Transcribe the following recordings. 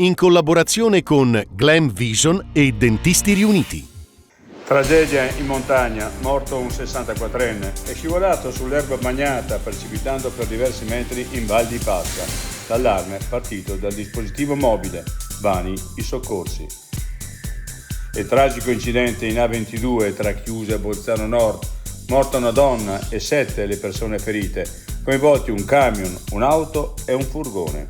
in collaborazione con Glam Vision e Dentisti Riuniti. Tragedia in montagna, morto un 64enne, è scivolato sull'erba bagnata precipitando per diversi metri in Val di Passa. L'allarme partito dal dispositivo mobile, vani i soccorsi. E tragico incidente in A22 tra Chiusa e Bolzano Nord, morta una donna e 7 le persone ferite, coinvolti un camion, un'auto e un furgone.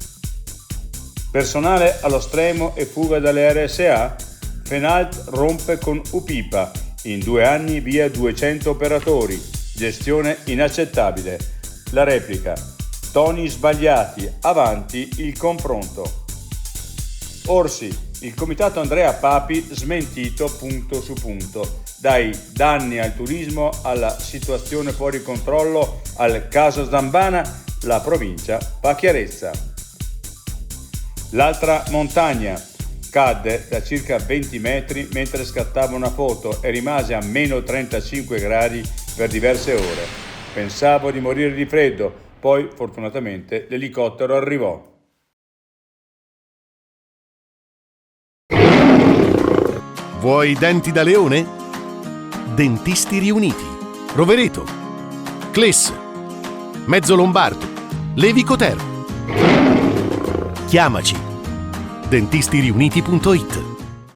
Personale allo stremo e fuga dalle RSA? Fenalt rompe con UPIPA, in 2 anni via 200 operatori, gestione inaccettabile. La replica, toni sbagliati, avanti il confronto. Orsi, il comitato Andrea Papi smentito punto su punto, dai danni al turismo alla situazione fuori controllo al caso Zambana, la provincia fa chiarezza. L'altra montagna, cadde da circa 20 metri mentre scattava una foto e rimase a meno 35 gradi per diverse ore. Pensavo di morire di freddo, poi fortunatamente l'elicottero arrivò. Vuoi denti da leone? Dentisti Riuniti, Rovereto, Cles, Mezzo Lombardo, Levico Terme. Chiamaci. Dentistiriuniti.it